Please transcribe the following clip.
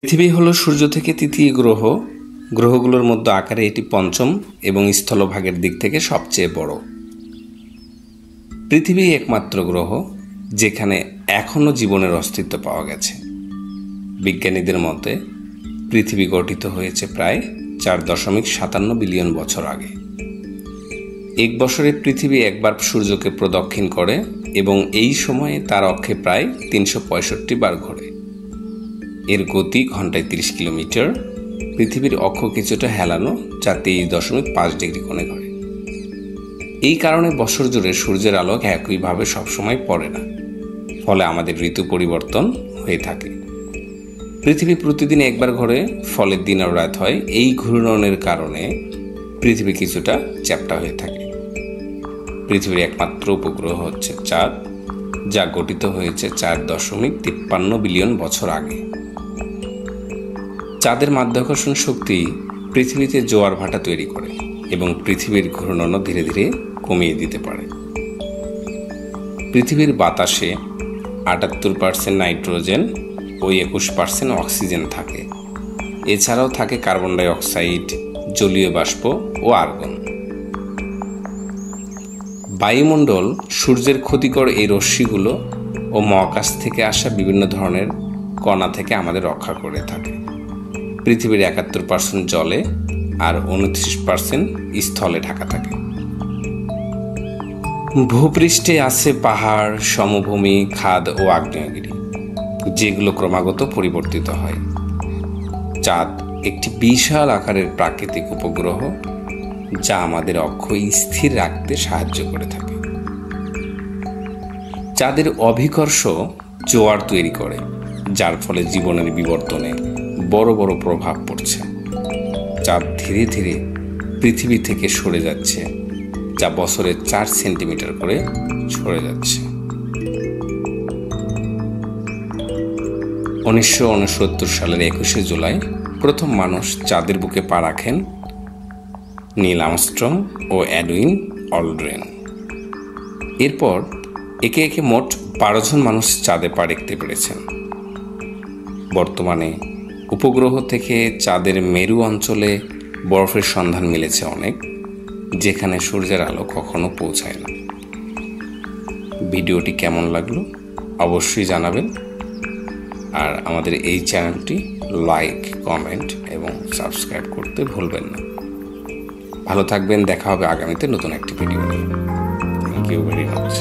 পৃথিবী হলো সূর্য থেকে তৃতীয় গ্রহ। গ্রহগুলোর মধ্যে আকারে এটি পঞ্চম এবং স্থলভাগের দিক থেকে সবচেয়ে বড়। পৃথিবী একমাত্র গ্রহ যেখানে এখনও জীবনের অস্তিত্ব পাওয়া গেছে। বিজ্ঞানীদের মতে পৃথিবী গঠিত হয়েছে প্রায় 4.57 বিলিয়ন বছর আগে। এক বছরে পৃথিবী একবার সূর্যকে প্রদক্ষিণ করে এবং এই সময়ে তার অক্ষে প্রায় 365 বার ঘোরে। এর গতি ঘন্টায় 30 কিলোমিটার। পৃথিবীর অক্ষ কিছুটা হেলানো, যা 23.5 ডিগ্রি কোণে ঘোরে। এই কারণে বছর জুড়ে সূর্যের আলো একইভাবে সবসময় পড়ে না, ফলে আমাদের ঋতু পরিবর্তন হয়ে থাকে। পৃথিবী প্রতিদিন একবার ঘোরে, ফলে দিন আর রাত হয়। এই ঘূর্ণনের কারণে পৃথিবী কিছুটা চ্যাপ্টা হয়ে থাকে। পৃথিবীর একমাত্র উপগ্রহ হচ্ছে চাঁদ, যা গঠিত হয়েছে 4.53 বিলিয়ন বছর আগে। চাঁদের মাধ্যাকর্ষণ শক্তি পৃথিবীতে জোয়ার ভাটা তৈরি করে এবং পৃথিবীর ঘূর্ণনও ধীরে ধীরে কমিয়ে দিতে পারে। পৃথিবীর বাতাসে 78% নাইট্রোজেন ও 21% অক্সিজেন থাকে। এছাড়াও থাকে কার্বন ডাই অক্সাইড, জলীয় বাষ্প ও আর্গন। বায়ুমণ্ডল সূর্যের ক্ষতিকর এই রশ্মিগুলো ও মহাকাশ থেকে আসা বিভিন্ন ধরনের কণা থেকে আমাদের রক্ষা করে থাকে। পৃথিবীর 71% জলে আর 29% স্থলে ঢাকা থাকে। ভূপৃষ্ঠে আছে পাহাড়, সমভূমি, খাদ ও আগ্নেয়গিরি, যেগুলো ক্রমাগত পরিবর্তিত হয়। চাঁদ একটি বিশাল আকারের প্রাকৃতিক উপগ্রহ, যা আমাদের অক্ষ স্থির রাখতে সাহায্য করে থাকে। চাঁদের অভিকর্ষ জোয়ার তৈরি করে, যার ফলে জীবনের বিবর্তনে বড় বড় প্রভাব পড়ছে। চাঁদ ধীরে ধীরে পৃথিবী থেকে সরে যাচ্ছে, যা বছরে 4 সেন্টিমিটার করে সরে যাচ্ছে। 1969 সালের 21শে জুলাই প্রথম মানুষ চাঁদের বুকে পা রাখেন, নীল আর্মস্ট্রং ও এডউইন অলড্রিন। এরপর একে একে মোট 12 জন মানুষ চাঁদে পা রাখতে পেরেছেন। বর্তমানে উপগ্রহ থেকে চাঁদের মেরু অঞ্চলে বরফের সন্ধান মিলেছে অনেক, যেখানে সূর্যের আলো কখনো পৌঁছায় না। ভিডিওটি কেমন লাগলো অবশ্যই জানাবেন, আর আমাদের এই চ্যানেলটি লাইক, কমেন্ট এবং সাবস্ক্রাইব করতে ভুলবেন না। ভালো থাকবেন, দেখা হবে আগামীতে নতুন একটি ভিডিও নিয়ে। Thank you very much.